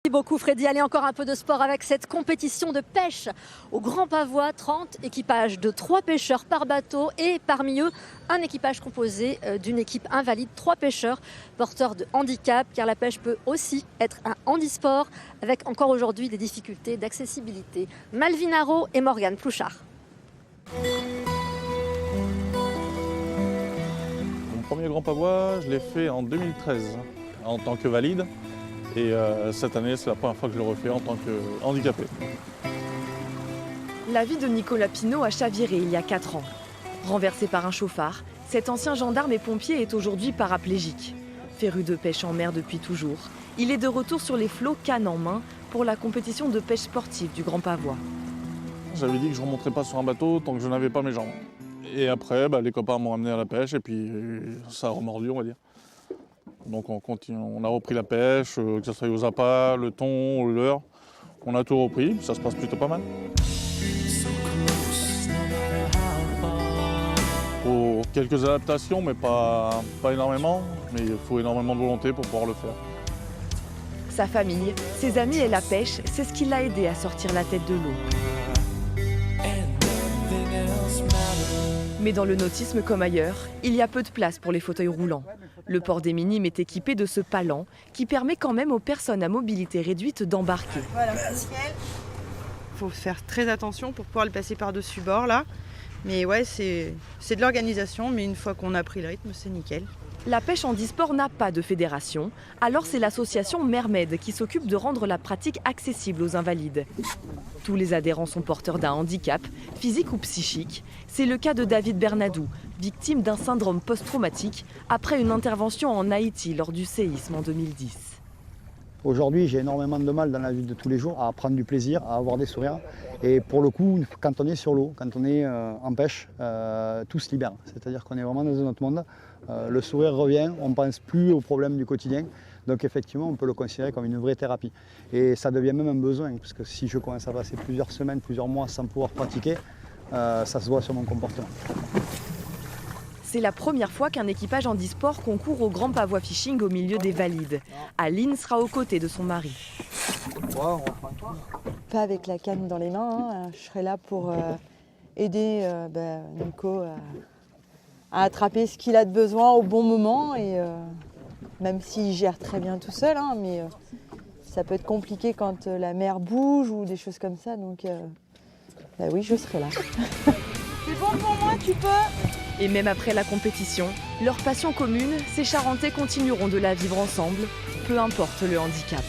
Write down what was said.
Merci beaucoup Freddy. Allez, encore un peu de sport avec cette compétition de pêche au Grand Pavois. 30 équipages de 3 pêcheurs par bateau et parmi eux un équipage composé d'une équipe invalide, 3 pêcheurs porteurs de handicap, car la pêche peut aussi être un handisport avec encore aujourd'hui des difficultés d'accessibilité. Malvin Haro et Morgane Plouchard. Mon premier Grand Pavois, je l'ai fait en 2013 en tant que valide. Et cette année, c'est la première fois que je le refais en tant que handicapé. La vie de Nicolas Pinault a chaviré il y a 4 ans. Renversé par un chauffard, cet ancien gendarme et pompier est aujourd'hui paraplégique. Féru de pêche en mer depuis toujours, il est de retour sur les flots canne en main pour la compétition de pêche sportive du Grand Pavois. J'avais dit que je ne remonterais pas sur un bateau tant que je n'avais pas mes jambes. Et après, les copains m'ont amené à la pêche et puis ça a remordu, on va dire. Donc on a repris la pêche, que ce soit aux appâts, le thon, le leurre. On a tout repris, ça se passe plutôt pas mal. Faut quelques adaptations, mais pas énormément. Mais il faut énormément de volonté pour pouvoir le faire. Sa famille, ses amis et la pêche, c'est ce qui l'a aidé à sortir la tête de l'eau. Mais dans le nautisme comme ailleurs, il y a peu de place pour les fauteuils roulants. Le port des Minimes est équipé de ce palan qui permet quand même aux personnes à mobilité réduite d'embarquer. Voilà, c'est nickel. Il faut faire très attention pour pouvoir le passer par-dessus bord là. Mais ouais, c'est de l'organisation, mais une fois qu'on a pris le rythme, c'est nickel. La pêche handisport n'a pas de fédération, alors c'est l'association Mermed qui s'occupe de rendre la pratique accessible aux invalides. Tous les adhérents sont porteurs d'un handicap, physique ou psychique. C'est le cas de David Bernadou, victime d'un syndrome post-traumatique après une intervention en Haïti lors du séisme en 2010. Aujourd'hui, j'ai énormément de mal dans la vie de tous les jours à prendre du plaisir, à avoir des sourires. Et pour le coup, quand on est sur l'eau, quand on est en pêche, tout se libère. C'est-à-dire qu'on est vraiment dans un autre monde. Le sourire revient, on ne pense plus aux problèmes du quotidien. Donc effectivement, on peut le considérer comme une vraie thérapie. Et ça devient même un besoin, parce que si je commence à passer plusieurs semaines, plusieurs mois sans pouvoir pratiquer, ça se voit sur mon comportement. C'est la première fois qu'un équipage handisport concourt au Grand Pavois Fishing au milieu des valides. Aline sera aux côtés de son mari. Pas avec la canne dans les mains, hein. Je serai là pour aider Nico à attraper ce qu'il a de besoin au bon moment. Et même s'il gère très bien tout seul, hein, mais ça peut être compliqué quand la mer bouge ou des choses comme ça. Donc oui, je serai là. C'est bon pour moi, tu peux ? Et même après la compétition, leur passion commune, ces Charentais continueront de la vivre ensemble, peu importe le handicap.